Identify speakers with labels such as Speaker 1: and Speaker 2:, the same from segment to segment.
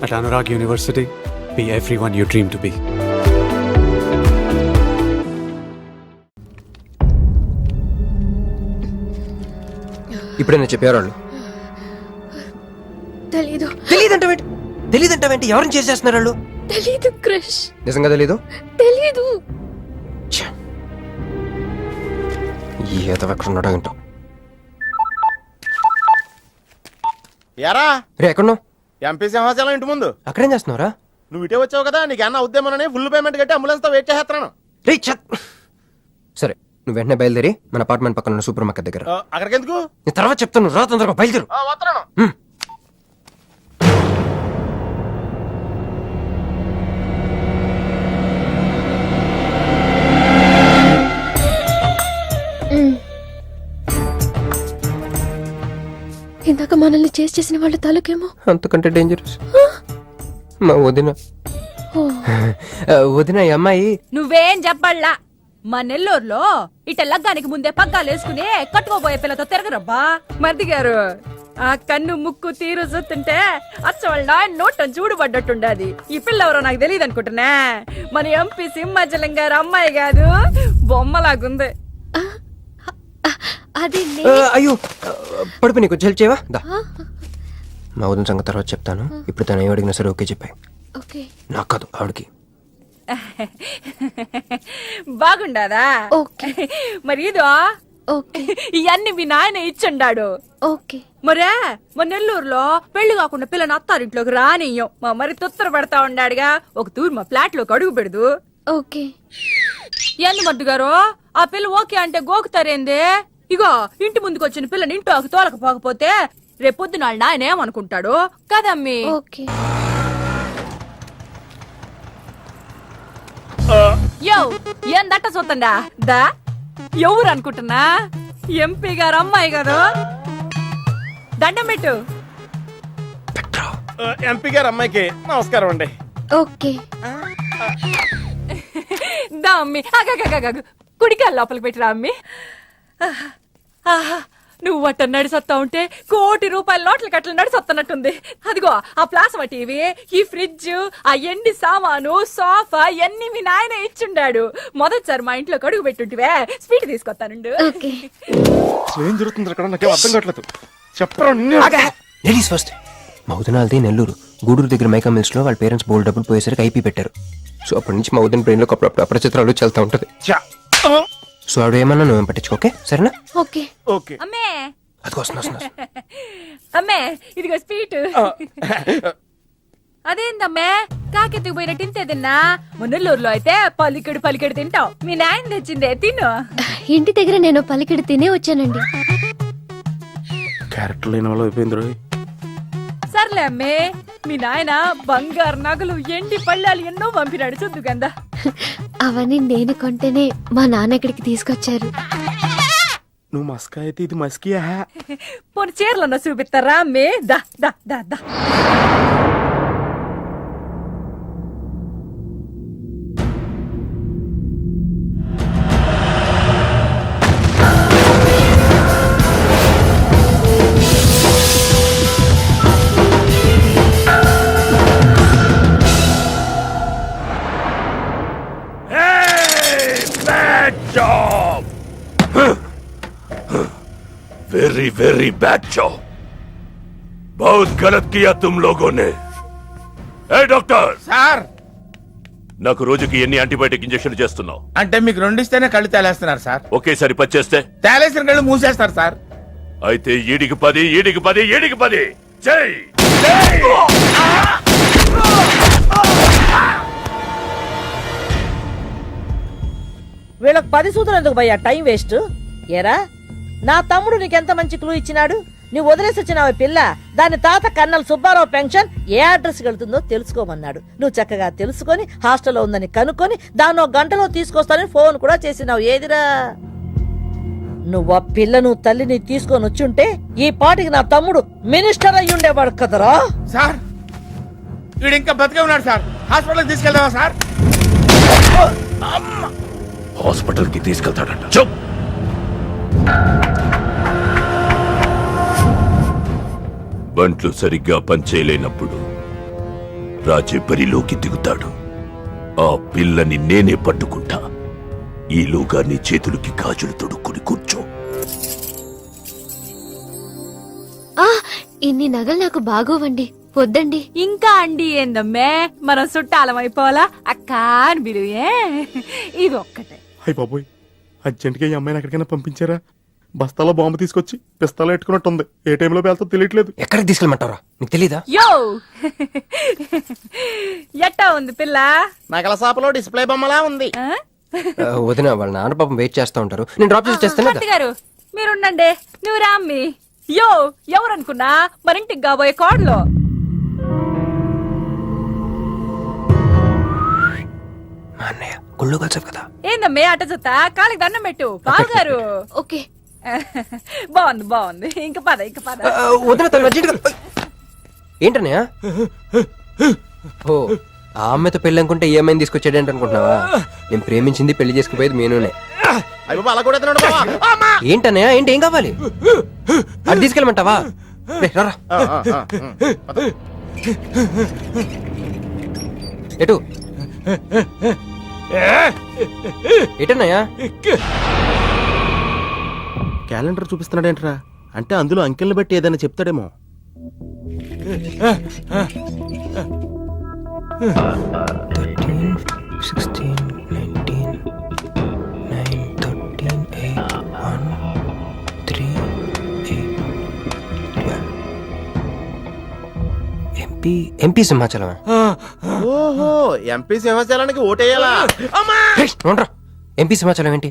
Speaker 1: At Anurag University, be everyone you dream to be.
Speaker 2: ఇప్పుడైనా చెప్పారు వాళ్ళు. తెలీదంటావేంటి? ఎవరిని చేసేస్తున్నారు వాళ్ళు?
Speaker 3: తెలీదు క్రష్.
Speaker 2: నిజంగా తెలీదు?
Speaker 3: తెలీదు.
Speaker 2: ఏదో ఎక్కడ ఉన్నాడో ఏంటో.
Speaker 4: ఎరా
Speaker 2: రే ఎక్కడున్నావు?
Speaker 4: ఎంపీ సింహాచలం ఇంటి ముందు.
Speaker 2: అక్కడేం చేస్తున్నావురా?
Speaker 4: నువ్వు ఇటే వచ్చావు కదా, నీకు అన్న ఉద్యమనని ఫుల్ పేమెంట్ కట్టి అంబులెన్స్ తో వెయిట్ చేస్తున్నాను.
Speaker 2: రే సరే, నువ్వు వెంటనే బయలుదేరి మన అపార్ట్మెంట్ పక్కన ఉన్న సూపర్ మార్కెట్ దగ్గర.
Speaker 4: అక్కడికి ఎందుకు?
Speaker 2: నేను తర్వాత చెప్తాను, రా తొందరగా బయలుదేరు.
Speaker 4: వస్తున్నాను.
Speaker 3: ఇందాక మనల్ని చేసిన వాళ్ళ తాలూకేమో
Speaker 2: అంతకంటే డేంజరస్. మా వదిన. వదిన ఈ అమ్మాయి.
Speaker 5: నువ్వేం చెప్పాలా? మా నెల్లూరులో ఇట లగ్గానికి ముందే పగ్గాలు వేసుకుని కట్టుకోబోయే పిల్లతో తిరగరబ్బా. మరిది గారు, ఆ కన్ను ముక్కు తీరు చూస్తుంటే అచ్చవాళ్ళ నోట చూడుబడ్డట్టుండది. ఈ పిల్ల ఎవరో నాకు తెలియదు అనుకుంటున్నా. మన ఎంపీ సింహాచలం గారు అమ్మాయి కాదు, బొమ్మలాగుంది.
Speaker 3: అది
Speaker 2: అయ్యో పడుపు, నీకు హెల్ప్ చేయవా? మా వదిన సంగతి తర్వాత చెప్తాను. ఇప్పుడు తను ఏం అడిగినా సరే ఓకే చెప్పాయి.
Speaker 3: ఓకే.
Speaker 2: నాకు కాదు, ఆవిడకి.
Speaker 5: బాగుండాదా?
Speaker 3: ఓకే.
Speaker 5: మరి ఇదో
Speaker 3: ఓకే.
Speaker 5: ఇవన్నీ మీ నాయన ఇచ్చుండాడు.
Speaker 3: ఓకే.
Speaker 5: మరే మా నెల్లూరులో పెళ్లి కాకుండా పిల్లని అత్తారింట్లోకి రానియ్యం. మా మరి తొత్తర పెడతా ఉండాడుగా. ఒక తూరు మా ఫ్లాట్ లోకి అడుగు పెడదు.
Speaker 3: ఓకే.
Speaker 5: ఎందు మద్దు గారు, ఆ పిల్ల ఓకే అంటే గోకుతారేంది? ఇగో ఇంటి ముందుకు వచ్చిన పిల్లని ఇంట్లోకి తోలకపోకపోతే రేపొద్దున నాయన ఏమనుకుంటాడు కదమ్మీ?
Speaker 3: ఓకే.
Speaker 5: యో ఏం దట్ట చూతండా దా? ఎవరు అనుకుంటున్నా? ఎంపీ గారు అమ్మాయి కదా. దండం పెట్టు.
Speaker 4: ఎంపీ గారు అమ్మాయికి నమస్కారం అండి.
Speaker 3: ఓకే.
Speaker 5: దా అమ్మి, కుడికాయ లోపలికి పెట్టిరా అమ్మి. నువ్వు అట్ట నడిసొత్తా ఉంటే కోటి రూపాయల నోట్ల కట్టలు నడిసొత్తనట్టుంది. అదిగో ఆ ప్లాస్మా టీవీ, ఈ ఫ్రిడ్జ్, ఆ ఎండి సామాను, సోఫా ఎన్ని మీ నాయన ఇచ్చుండాడు. మొదటిసారి మా ఇంట్లో కడుగు పెట్టుంటివే, స్వీట్ తీసుకొస్తానుండు.
Speaker 4: ఏం జరుగుతుంది అక్కడ? నాకేం అర్థం కావట్లేదు. చెప్పరా.
Speaker 2: Ladies first. మా వదినాలది నెల్లూరు. గూడూరు దగ్గర మైకా మిల్స్ లో వాళ్ళ పేరెంట్స్ బోల్డ్ డబ్బులు పోయేసరికి ఐపీ పెట్టారు. సో అప్పటి నుంచి మా వదిన బ్రెయిన్ లో అప్పుడప్పుడు అపరిచిత్రాలు చల్తా ఉంటది. సో ఆవిడ ఏమన్నా నువ్వేం పట్టించుకోకే, సరేనా?
Speaker 3: ఓకే.
Speaker 4: ఓకే.
Speaker 5: అమ్మే,
Speaker 2: అది వస్తున్నా.
Speaker 5: అమ్మే ఇదిగో స్వీట్. అదేందమ్మే కాకెత్తుకు పోయినట్టు ఇంతే తిన్నా? మున్నెల్లూరులో అయితే పలికెడు తింటావు. మీ నాయన తెచ్చిందే తిను.
Speaker 3: ఇంటి దగ్గర నేను పలికిడి తినే వచ్చానండి.
Speaker 4: క్యారెక్టర్ లేని వాళ్ళు అయిపోయింది.
Speaker 5: సర్లే అమ్మే, మీ నాయన బంగారు నగలు, ఎండి పళ్ళాలు ఎన్నో పంపినాడు చూద్దు గందా.
Speaker 3: అవన్నీ నేను కొంటేనే మా నాన్న ఇక్కడికి తీసుకొచ్చారు.
Speaker 4: నువ్వు మస్కా అయితే ఇది మస్కియా?
Speaker 5: పోనీ చీరలన్నా చూపిస్తారా అమ్మే? దా దా దా దా.
Speaker 6: वेरी वेरी बैड जॉब, बहुत गलत किया तुम लोगों ने. ए डॉक्टर
Speaker 4: సార్,
Speaker 6: నాకు రోజుకి ఎన్ని యాంటీబయాటిక్ ఇంజెక్షన్ చేస్తున్నావు?
Speaker 4: అంటే మీకు రెండు ఇస్తేనే కళ్ళు తేలేస్తున్నారు సార్.
Speaker 6: ఒకేసారి 10 చేస్తే
Speaker 4: తేలేసిన కళ్ళు మూసేస్తారు సార్.
Speaker 6: అయితే ఈడికి 10 ఈడికి 10 ఈడికి 10 చెయ్.
Speaker 7: వీళ్ళకి 10 సూత్రం ఎందుకు భయ్యా టైం వేస్ట్? ఏరా, నా తమ్ముడు నీకెంత మంచి క్లూ ఇచ్చినాడు. నువ్వు వదిలేసి వచ్చినావు పిల్ల. దాని తాత కన్నల సుబ్బారావు పెన్షన్ ఏ అడ్రస్ వెళ్తుందో తెలుసుకోమన్నాడు. నువ్వు చక్కగా తెలుసుకొని హాస్టల్లో ఉందని కనుక్కొని దాన్ని 1 గంటలో తీసుకొస్తానని ఫోన్ కూడా చేసినావు. ఏదిరా, నువ్వు ఆ పిల్లను తల్లిని తీసుకొని వచ్చుంటే ఈ పాటికి నా తమ్ముడు మినిస్టర్ అయ్యి ఉండేవాడు కదరా.
Speaker 4: సార్, వీడు ఇంకా బతికే ఉన్నాడు సార్. హాస్పిటల్కి తీసుకెళ్దామా సార్?
Speaker 6: హాస్పిటల్ కి తీసుకెళ్తాడంట. చూప్. బంట్లు సరిగ్గా పనిచేయలేనప్పుడు రాజే బరిలోకి దిగుతాడు. ఆ పిల్లని నేనే పట్టుకుంటా. ఈలోగా నీ చేతులకి గాజులు తొడుక్కుని కూర్చో.
Speaker 3: ఆ ఇన్ని నగలు నాకు బాగోవండి, వద్దండి.
Speaker 5: ఇంకా అండి ఏందమ్మే, మనం చుట్టాలం అయిపోవాలా అక్క అని బిలువే. ఇది ఒక్కటే.
Speaker 4: అయ్యి బాబోయ్, అర్జెంట్గా ఈ అమ్మాయిని ఎక్కడికైనా పంపించారా? బస్తాలో బాంబు తీసుకొచ్చి పిస్తాలో ఎట్టుకున్నట్టుంది. ఏ టైంలో వెళ్తా తెలియట్లేదు.
Speaker 2: ఎక్కడికి తీసుకెళ్ళమంటారా? నీకు తెలీదా?
Speaker 5: యో ఎట్టా ఉంది పిల్ల?
Speaker 4: నగల షాపులో డిస్ప్లే బొమ్మలా ఉంది.
Speaker 5: ఆ?
Speaker 2: వదిన వాళ్ళ నాన్న పాపం వెయిట్ చేస్తూ ఉంటారు. నేను డ్రాప్ చేసి చేస్తాను
Speaker 5: మూర్తి గారు మీరుండండి, నువ్వు రామ్మి. యో ఎవరనుకున్నా మరింటికి కాబోయే కోడలో.
Speaker 2: మా అన్నయ్య గుళ్ళు కలిసావు కదా.
Speaker 5: ఏందమ్మే అట చూస్తా, కాలికి దండం పెట్టు బాగారు.
Speaker 3: ఓకే.
Speaker 5: బాగుంది బాగుంది, ఇంక పద ఇంక పద.
Speaker 2: వదిన తను అర్జెంటుగా. ఏంటన్నయ్య? ఓ ఆ అమ్మాయితో పెళ్ళి అనుకుంటే ఈ అమ్మాయిని తీసుకొచ్చాడేంటి అనుకుంటున్నావా? నేను ప్రేమించింది పెళ్లి చేసుకుపోయేది మీనునే. ఏంటన్నయ్య? ఏంటి ఏం కావాలి? అది తీసుకెళ్ళమంటావా? రే, రారా. ఎటు ఎటన్నయ్యా?
Speaker 4: క్యాలెండర్ చూపిస్తున్నాడేంట్రా? అంటే అందులో అంకెల్ని బట్టి ఏదైనా చెప్తాడేమో.
Speaker 2: 16, 19, 9, 13, 8, 1, 3, 8, 12. ఎంపీ సింహాచలం.
Speaker 4: ఓహో, ఎంపీ సింహాచలానికి ఓటేయాలా?
Speaker 2: ఎంపీ సింహాచలం ఏంటి?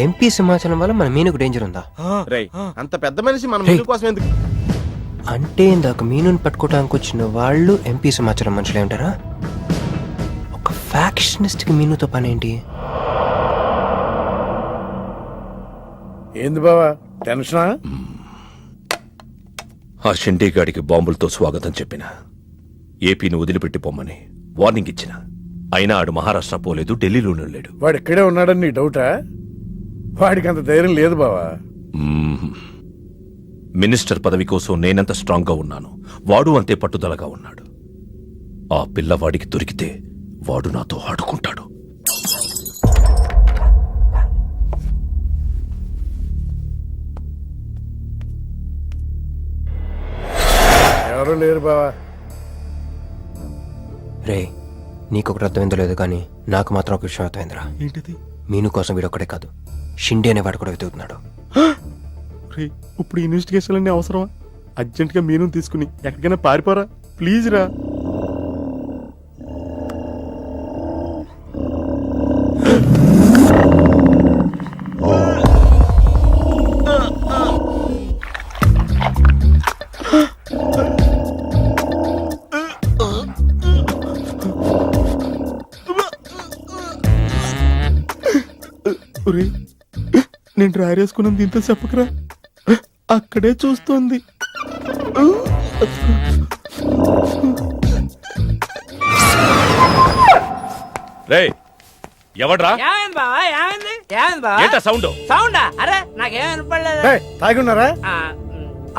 Speaker 2: ఎంపీ సింహాచలం వల్ల మన మీనుకు డేంజర్ ఉందా?
Speaker 4: రేయ్, అంత పెద్ద మనిషి మన మీను కోసం ఎందుకు?
Speaker 2: అంటే ఇందాక మీనుని పట్టుకోవడానికి వచ్చిన వాళ్ళు ఎంపీ సింహాచలం మనుషులే ఉంటారా? ఒక ఫ్యాక్షనిస్ట్ కి మీనుతో పని ఏంటి?
Speaker 8: ఏంది బావా టెన్షనా?
Speaker 6: ఆ షిండేగాడికి బాంబులతో స్వాగతం చెప్పిన, ఏపీని వదిలిపెట్టి పొమ్మని వార్నింగ్ ఇచ్చిన. అయినా ఆడు మహారాష్ట్ర పోలేదు, ఢిల్లీలోనే లేడు.
Speaker 8: వాడు ఇక్కడే ఉన్నాడని నీ డౌటా? వాడికి అంత ధైర్యం లేదు బావా.
Speaker 6: మినిస్టర్ పదవి కోసం నేనెంత స్ట్రాంగ్ గా ఉన్నాను, వాడు అంతే పట్టుదలగా ఉన్నాడు. ఆ పిల్లవాడికి దొరికితే వాడు నాతో ఆడుకుంటాడు.
Speaker 8: ఎవరు లేరు బావా.
Speaker 2: రే, నీకొకటి అర్థమైందో లేదు కానీ నాకు మాత్రం ఒక విషయం అర్థమైందిరా.
Speaker 4: ఏంటిది?
Speaker 2: మీను కోసం వీడొక్కడే కాదు, షిండే అనేవాడు కూడా వెతుకుతున్నాడు.
Speaker 4: రేయ్, ఇప్పుడు ఇన్వెస్టిగేషన్ అన్ని అవసరమా? అర్జెంట్ గా మీను తీసుకుని ఎక్కడికైనా పారిపోరా ప్లీజ్ రా. ఒరేయ్, నేను డ్రైవర్ వేసుకున్నాను దీంతో చెప్పకరా. అక్కడే చూస్తోంది.
Speaker 6: రేయ్, ఎవడ్రా?
Speaker 9: ఏమైంది బావా? ఏమైంది? ఏమైంది బావా?
Speaker 6: ఏంటా సౌండ్?
Speaker 9: సౌండా? అరే నాకేం వినపడలేదు.
Speaker 8: ఏయ్, తాగి ఉన్నారా?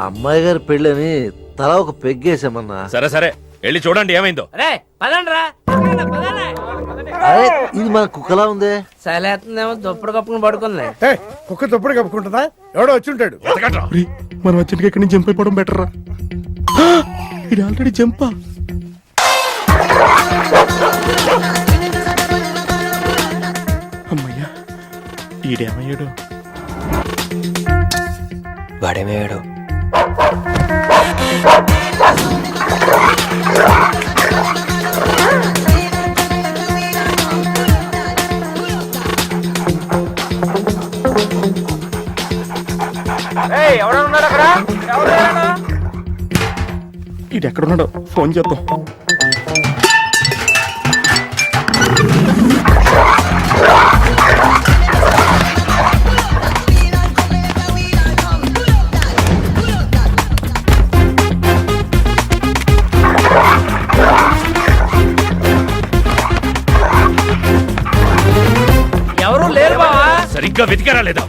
Speaker 10: అమ్మాయి గారి పెళ్ళని తల ఒక పెగ్గేసామన్నా.
Speaker 6: సరే సరే, వెళ్ళి చూడండి ఏమైందో.
Speaker 9: అరే పదండ్రా, పదండి.
Speaker 10: అరే ఇది మన కుక్కలా ఉందే.
Speaker 9: సలేతుందేమో దుప్పుడు కప్పుకుని పడుకుంది.
Speaker 8: ఏయ్, కుక్క తప్పుడు కప్పుకుంటుందా? ఎవడో వచ్చి ఉంటాడు.
Speaker 4: ఒరేయ్, మనం అర్జెంట్ గా ఇక్కడి నుంచి జంప్ అయిపోవడం బెటర్ రా. ఇది ఆల్రెడీ జంపా. అమ్మయ్యా, ఈడేమయ్యాడు?
Speaker 2: వాడేమయ్యాడు?
Speaker 4: ఈడు ఎక్కడున్నాడో ఫోన్ చేద్దాం.
Speaker 6: సరిగ్గా వెతికారా లేదా?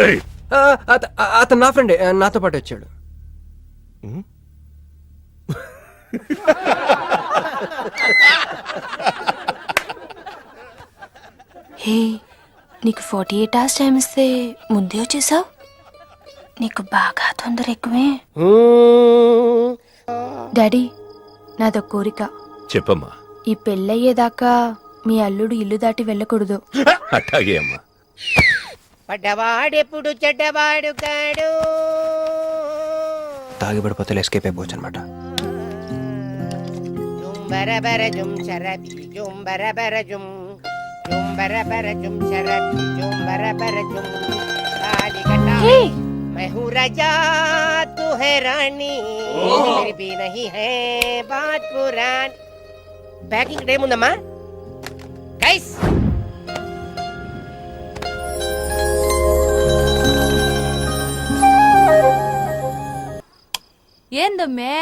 Speaker 6: ఏయ్!
Speaker 2: అతను నా ఫ్రెండే, నాతో పాటు వచ్చాడు.
Speaker 3: హే, నీకు 48 hours టైం ఇస్తే ముందే వచ్చేసావు. నీకు బాగా తొందర ఎక్కువే. డాడీ, నాదో కోరిక.
Speaker 6: చెప్పమ్మా.
Speaker 3: ఈ పెళ్ళయ్యేదాకా మీ అల్లుడు ఇల్లు దాటి వెళ్ళకూడదు.
Speaker 6: అట్టాగే అమ్మా.
Speaker 9: పడ్డవాడెప్పుడు చెడ్డవాడు కాడు.
Speaker 2: తాగిపడిపోతే ఎస్కేప్ అయిపోవచ్చు అనమాట.
Speaker 9: జుంబరబర జుం శరబి జుంబరబర జుం జుంబరబర జుం శరబి జుంబరబర జుం కాలికటా मैं हूँ राजा तू है रानी मेरी भी नहीं है बात पुरानी. ప్యాకింగ్ టైం ఉందమ్మా గైస్.
Speaker 5: ఏందమ్మే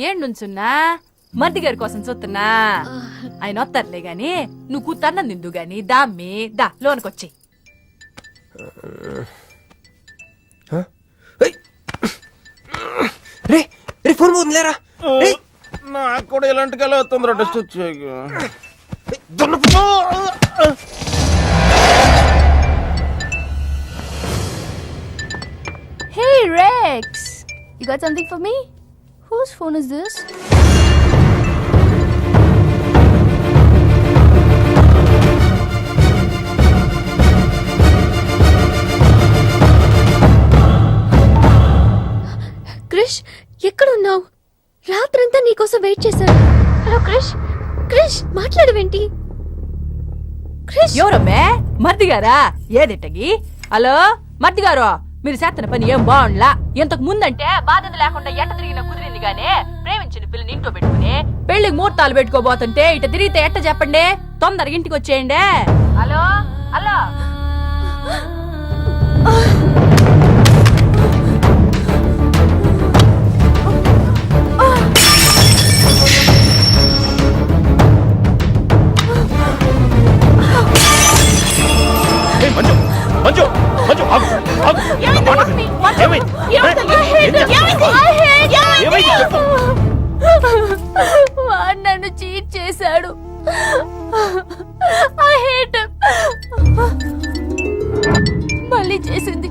Speaker 5: ఏం నుంచున్నా? మర్ది గారి కోసం చూస్తున్నా. ఆయన వస్తారులే గాని నువ్వు కూతన్నం నిందు గాని దామ్మి దా లోనకొచ్చి.
Speaker 2: రే రే ఫోన్ పోతుంది లేరా.
Speaker 9: నాకు కూడా ఇలాంటి కళ వస్తుంది. టెస్ట్ వచ్చాక
Speaker 3: Hey Rex, you got something for me? Whose phone is this? Krish, ఎక్కడున్నావు? రాత్రంతా నీకోసం వెయిట్ చేశాను. హలో క్రిష్, క్రిష్ మాట్లాడవేంటి? క్రిష్,
Speaker 5: ఎవరమ్మే? మర్ది గారా? ఏదిట్టగి? హలో మర్ది గారు, మీరు చేస్తున్న పని ఏం బాగుండ్లా. ఇంతకు ముందంటే బాధ్యత లేకుండా ఎట్ట తిరిగిన కుదిరింది గానే ప్రేమించిన పిల్లని ఇంట్లో పెట్టుకుని పెళ్లికి ముహూర్తాలు పెట్టుకోబోతుంటే ఇట తిరిగితే ఎట్ట చెప్పండి? తొందరగా ఇంటికి వచ్చేయండి. Hello hello.
Speaker 6: మంజు మంజు మంజు ఆగు, ఆగు. నా మాట విను. ఏమైంది? ఏం చేస్తున్నావు? ఏమైంది చెప్పు.
Speaker 3: వాడు నన్ను చీట్ చేశాడు. I hate him. మళ్ళీ చేసింది,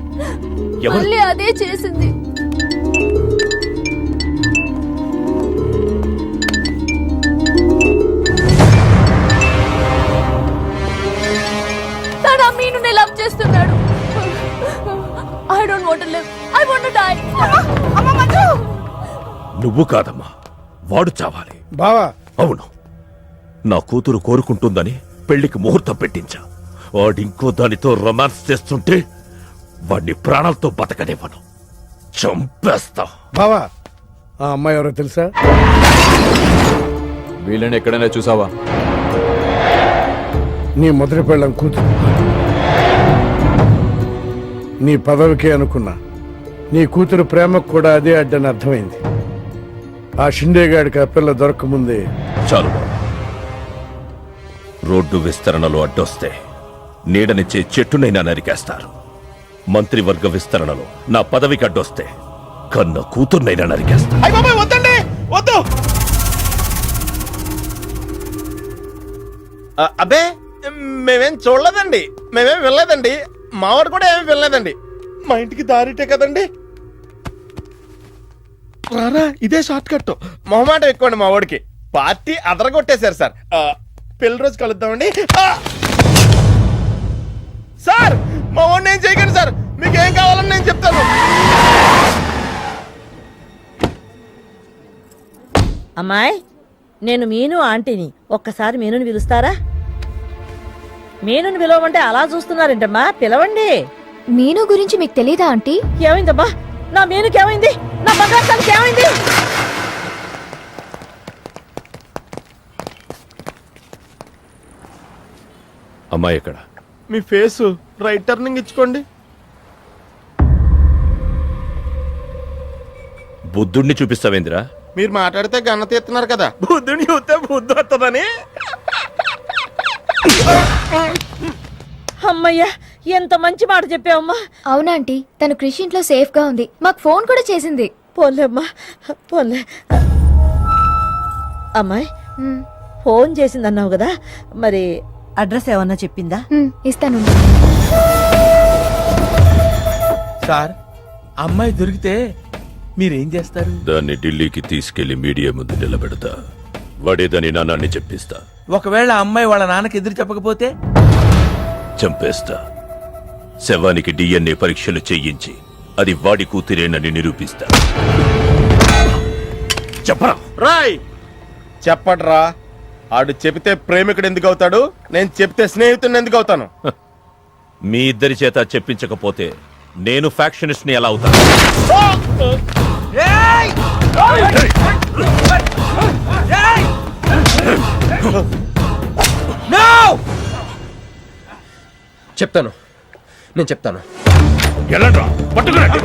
Speaker 6: ఎవరు?
Speaker 3: మళ్ళీ అదే చేసింది. తను ఆ మీనుని లవ్ చేస్తున్నాడు. I don't want to live. I want to die.
Speaker 6: నువ్వు కాదమ్మా, వాడు చావాలి.
Speaker 8: బావా,
Speaker 6: అవును, నా కూతురు కోరుకుంటుందని పెళ్లికి ముహూర్తం పెట్టించా. వాడింకో దానితో రొమాన్స్ చేస్తుంటే వాడిని ప్రాణాలతో బతకనివ్వను, చంపేస్తా.
Speaker 8: బావా, ఆ అమ్మాయి ఎవరో తెలుసా?
Speaker 1: వీళ్ళని ఎక్కడైనా చూసావా?
Speaker 8: నీ మొదటి పెళ్ళం కూతురు. నీ పదవికే అనుకున్నా, నీ కూతురు ప్రేమకు కూడా అదే అడ్డని అర్థమైంది. ఆ షిండేగాడికి ఆ పిల్ల దొరకముందే.
Speaker 6: చాలు బాబు. రోడ్డు విస్తరణలో అడ్డొస్తే నీడనిచ్చే చెట్టునైనా నరికేస్తారు. మంత్రివర్గ విస్తరణలో నా పదవికి అడ్డొస్తే కన్న కూతుర్నైనా నరికేస్తారు.
Speaker 9: వద్దండి, వద్దు.
Speaker 11: అబ్బే మేమేం చూడలేదండి, మేమేం వెళ్ళలేదండి, మావాడు కూడా ఏమీ వెళ్ళలేదండి.
Speaker 4: మా ఇంటికి దారిటే కదండి. రారా, ఇదే షార్ట్ కట్. మొహమాట ఎక్కువండి మా వాడికి. పార్టీ అదరగొట్టేశారు సార్. పెళ్లి రోజు కలుద్దామండి. సార్ మా వాడిని ఏం చేయకండి సార్, మీకేం కావాలని నేను చెప్తాను.
Speaker 7: అమ్మాయి, నేను మీను ఆంటీని. ఒక్కసారి మీనుని పిలుస్తారా? మీనుని పిలవమంటే అలా చూస్తున్నారేంటమ్మా, పిలవండి.
Speaker 3: మీను గురించి మీకు తెలీదా ఆంటీ?
Speaker 7: ఏమైందబ్బా? నా మీనుకి ఏమైంది? నా బంగారు ఏమైంది?
Speaker 6: అమ్మాయి ఎక్కడ?
Speaker 4: మీ ఫేస్ రైట్ టర్నింగ్ ఇచ్చుకోండి.
Speaker 6: బుద్ధుణ్ణి చూపిస్తావేందిరా?
Speaker 4: మీరు మాట్లాడితే గన్న తీస్తున్నారు కదా, బుద్ధుని చూస్తే బుద్ధి వస్తుందని.
Speaker 7: అమ్మయ్యా, ఎంత మంచి మాట చెప్పావమ్మా.
Speaker 3: అవునాంటీ, తను కృషి ఇంట్లో సేఫ్ గా ఉంది. మాకు ఫోన్ కూడా చేసింది.
Speaker 7: పోన్లే అమ్మా, పోన్లే. అమ్మాయి, ఫోన్ చేసిందన్నావు కదా, మరి అడ్రస్ ఏమన్నా చెప్పిందా?
Speaker 3: ఇస్తాను.
Speaker 9: సార్, అమ్మాయి దొరికితే మీరేం చేస్తారు?
Speaker 6: దాన్ని ఢిల్లీకి తీసుకెళ్లి మీడియా ముందు నిలబెడతా. వాడేదని నాన్నని చెప్పిస్తా.
Speaker 9: ఒకవేళ అమ్మాయి వాళ్ళ నాన్నకి ఎదురు చెప్పకపోతే
Speaker 6: చంపేస్తా. శవానికి DNA పరీక్షలు చేయించి అది వాడి కూతురేనని నిరూపిస్తా. చెప్పరా?
Speaker 4: రాయ్ చెప్పడ్రా. ఆడు చెబితే ప్రేమికుడు ఎందుకు అవుతాడు? నేను చెప్తే స్నేహితుడిని ఎందుకు అవుతాను?
Speaker 6: మీ ఇద్దరి చేత చెప్పించకపోతే నేను ఫ్యాక్షనిస్ట్ ని ఎలా అవుతాను?
Speaker 2: చెప్తాను, నేను చెప్తాను.
Speaker 6: ఎలాంట్రా? పట్టుకురండి.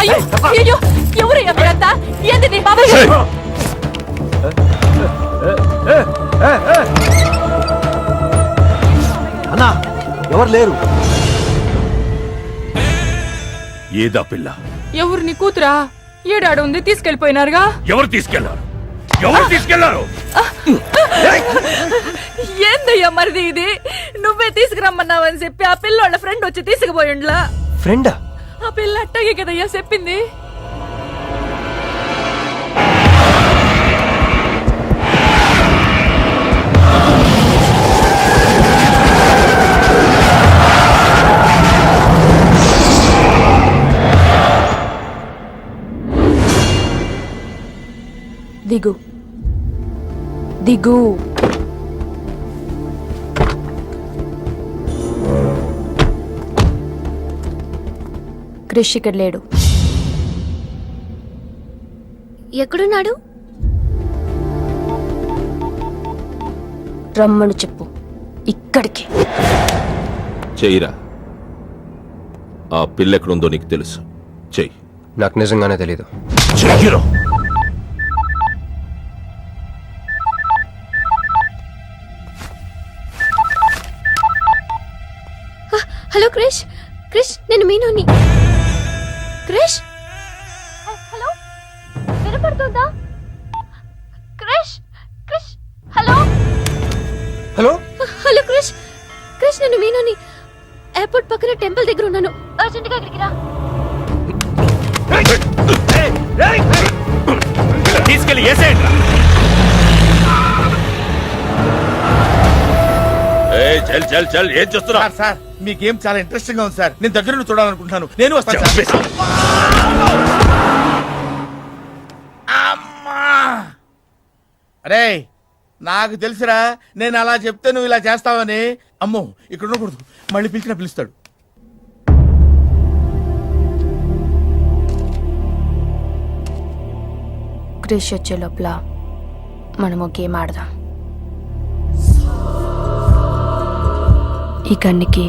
Speaker 5: అయ్యో అయ్యో, ఎవరయ్యా మీరంతా? ఏంది నీ బాబాయ్ గారు?
Speaker 10: అన్నా, ఎవరు లేరు.
Speaker 6: ఏదా పిల్ల?
Speaker 5: ఎవరు నీ కూతురా? ఏడాడు ఉంది, తీసుకెళ్లిపోయినారుగా.
Speaker 6: ఎవరు తీసుకెళ్లారు? ఎవరు తీసుకెళ్లారు?
Speaker 5: ఏందయ్యా మరిది ఇది? నువ్వే తీసుకురమ్మన్నావని చెప్పి ఆ పిల్లోళ్ళ ఫ్రెండ్ వచ్చి తీసుకుపోయిండ్లా.
Speaker 2: ఫ్రెండా?
Speaker 5: ఆ పిల్ల అట్టగే కదయ్యా చెప్పింది. దిగు దిగు. క్రిష్ ఇక్కడ లేడు.
Speaker 3: ఎక్కడున్నాడు?
Speaker 5: రమ్మను చెప్పు ఇక్కడికి.
Speaker 6: చెయ్యిరా. ఆ పిల్ల ఎక్కడుందో నీకు తెలుసు. చెయ్యి.
Speaker 2: నాకు నిజంగానే తెలీదు.
Speaker 6: చెయ్యిరా.
Speaker 3: హలో క్రిష్, క్రిష్ నేను మీనుని. క్రిష్, హలో, వినపడుతుందా? Krish, Krish, hello
Speaker 2: hello
Speaker 3: hello Krish, Krish నేను మీనుని. ఎయిర్పోర్ట్ పక్కన టెంపుల్ దగ్గర ఉన్నాను. అర్జెంట్ గా ఇక్కడికి రా.
Speaker 6: తీసుకెళ్ళి ఏసేయండి. చల్ చల్ చల్, ఏం చేస్తున్నా?
Speaker 9: సార్, మీ గేమ్ చాలా ఇంట్రెస్టింగ్ గా ఉంది సార్. నేను దగ్గర నుండి చూడాలనుకుంటున్నాను. నేను వస్తాను సార్. అమ్మా! అరే, నాకు తెలుసురా, నేను అలా చెప్తే నువ్వు ఇలా చేస్తావని. అమ్మో, ఇక్కడ ఉండకూడదు. మళ్ళీ పిలుస్తాడు.
Speaker 5: క్రిష్ వచ్చే లోపల మనము గేమ్ ఆడదాం. ఈ గన్నికి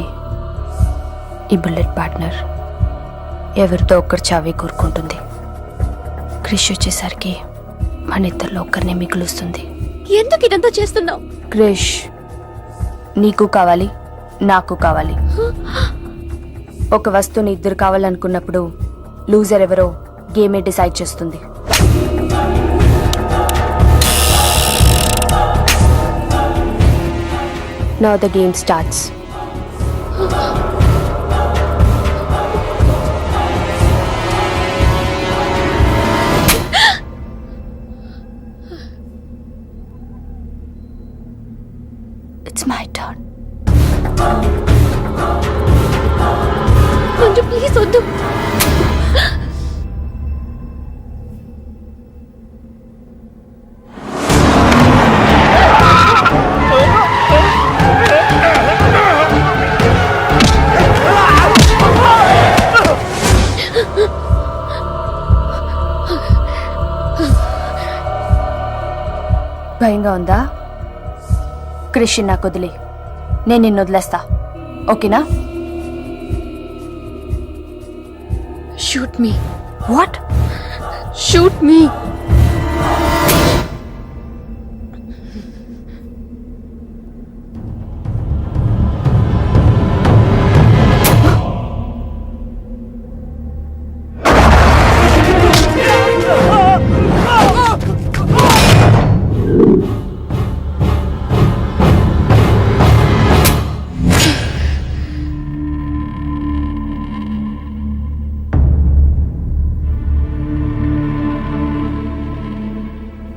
Speaker 5: ఈ బుల్లెట్ పార్ట్నర్ ఎవరితో ఒక్కరు చావే కోరుకుంటుంది. క్రిష్ వచ్చేసరికి మన ఇద్దరిలో ఒక్కరినే మిగులుస్తుంది.
Speaker 3: ఎందుకు ఇదంతా చేస్తున్నావు?
Speaker 5: క్రిష్ నీకు కావాలి, నాకు కావాలి. ఒక వస్తువుని ఇద్దరు కావాలనుకున్నప్పుడు లూజర్ ఎవరో గేమే డిసైడ్ చేస్తుంది. Now the game starts.
Speaker 3: Manju please వద్దు. భయంగా ఉందా? క్రిష్ నాకు వదిలే, నేను నిన్ను వదిలేస్తా, ఓకేనా? Shoot me. What? Shoot me.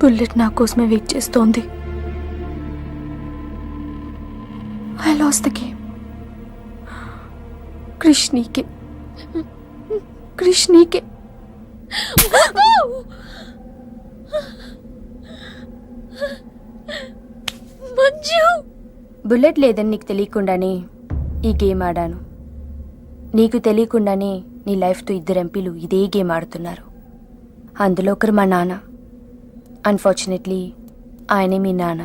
Speaker 3: Bullet నా కోసమే వెయిట్ చేస్తోంది. I lost the game. Krish నీకే, క్రిష్ నీకే. మంజు, బుల్లెట్ లేదని నీకు తెలియకుండానే ఈ గేమ్ ఆడాను. నీకు తెలియకుండానే నీ లైఫ్తో 2 ఎంపీలు ఇదే గేమ్ ఆడుతున్నారు. అందులో ఒకరు మా నాన్న. అన్ఫార్చునేట్లీ ఆయనే మీ నాన్న.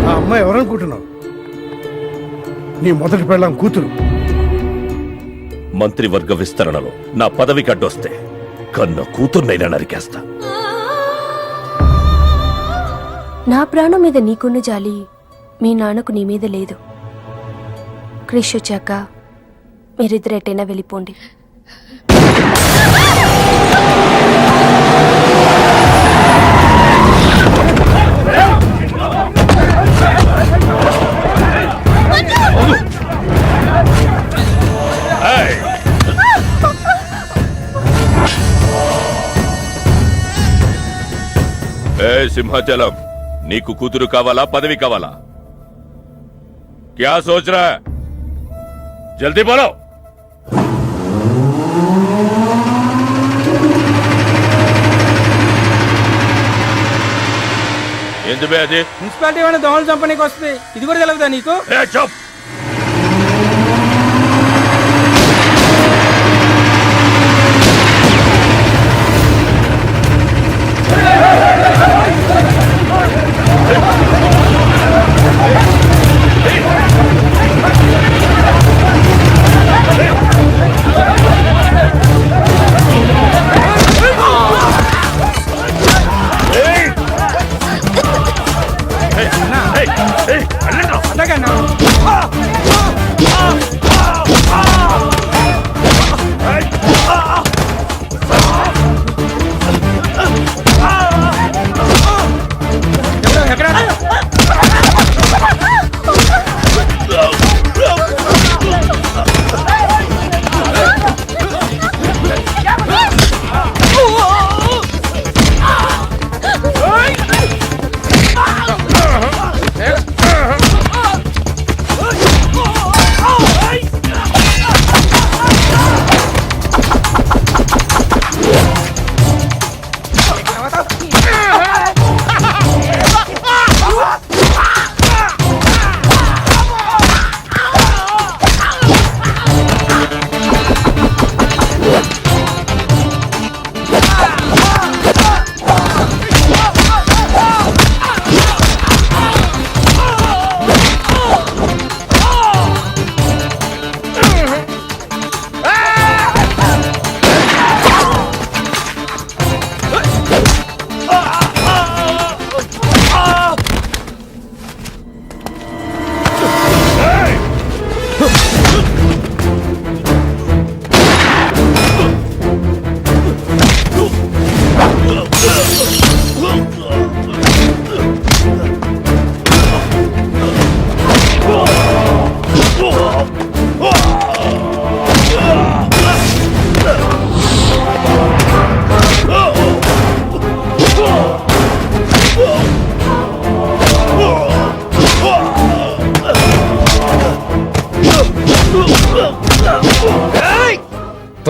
Speaker 8: ఆ అమ్మాయి ఎవరనుకుంటున్నావు? నీ మొదటి పెళ్ళాం కూతురు.
Speaker 6: మంత్రివర్గ విస్తరణలో నా పదవికి అడ్డొస్తే కన్న కూతుర్నైనా నరికేస్తా.
Speaker 3: నా ప్రాణం మీద నీకున్న జాలి మీ నాన్నకు నీ మీద లేదు. క్రిష్ వచ్చాక మీరిద్దరు ఎటైనా వెళ్ళిపోండి.
Speaker 6: సింహాచలం, నీకు కూతురు కావాలా, పదవి కావాలా? క్యా సోచ్ రా? జల్దీ బోలో. ఎందుకు అది?
Speaker 11: మున్సిపాలిటీ ఏమైనా దోమలు చంపనీకి వస్తుంది, ఇది కూడా తెలియదా నీకు?
Speaker 6: చప్.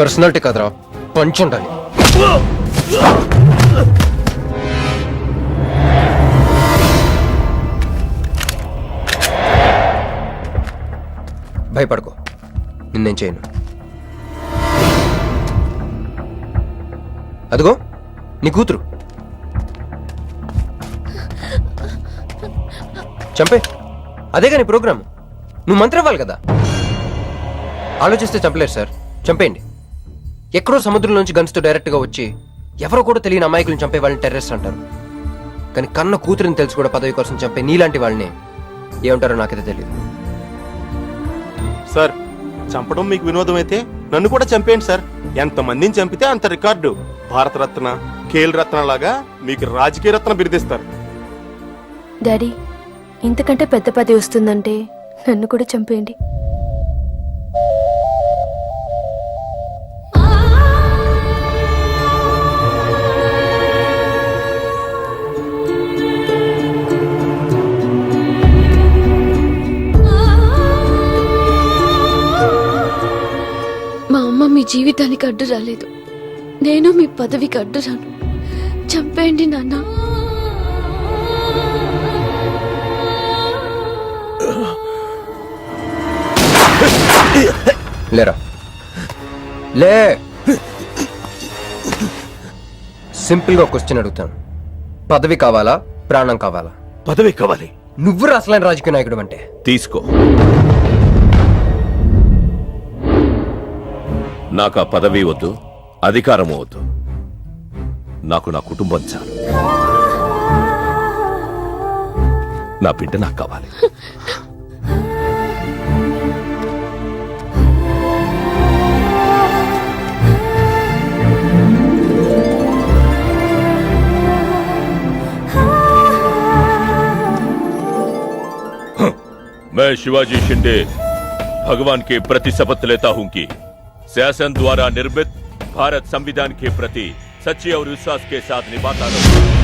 Speaker 2: పర్సనాలిటీ కాదురా, పంచ్ ఉండాలి. భయపడుకో, నిన్నేం చేయను. అదిగో నీ కూతురు. చంపే, అదేగా నీ ప్రోగ్రామ్. నువ్వు మంత్రి అవ్వాలి కదా. ఆలోచిస్తే చంపలేరు సార్, చంపేయండి. ఎక్కడో సముద్రంలోంచి గన్స్తో డైరెక్ట్గా వచ్చి ఎవరో కూడా తెలియని అమాయకులను చంపే వాళ్ళని టెర్రరిస్ట్ అంటారు. కానీ కన్న కూతురుని తెలిసి కూడా పదవి కోసం చంపే నీలాంటి వాళ్ళని ఏమంటారో నాకైతే తెలియదు.
Speaker 4: సార్, చంపడం మీకు వినోదం అయితే నన్ను కూడా చంపేయండి సార్. ఎంతమందిని చంపితే అంత రికార్డు. భారతరత్న, ఖేల్ రత్న లాగా మీకు రాజకీయ రత్న బిరుదిస్తారు.
Speaker 3: డాడీ, ఇంతకంటే పెద్ద పదవి వస్తుందంటే నన్ను కూడా చంపేయండి.
Speaker 12: మా అమ్మ మీ జీవితానికి అడ్డు రాలేదు, నేను మీ పదవికి అడ్డు రాను. చంపేయండి నాన్న.
Speaker 2: లేరా, లే. సింపుల్ గా క్వశ్చన్ అడుగుతాను, పదవి కావాలా ప్రాణం కావాలా?
Speaker 6: పదవి కావాలి.
Speaker 2: నువ్వు అసలైన రాజకీయ నాయకుడు అంటే
Speaker 6: తీసుకో. నాకు ఆ పదవి వద్దు, అధికారము వద్దు. నాకు నా కుటుంబం చాలు. నా బిడ్డ నాకు కావాలి. मैं शिवाजी शिंदे भगवान के प्रति शपथ लेता हूं कि शासन द्वारा निर्मित भारत संविधान के प्रति सच्चे और विश्वास के साथ निभाता रहूं।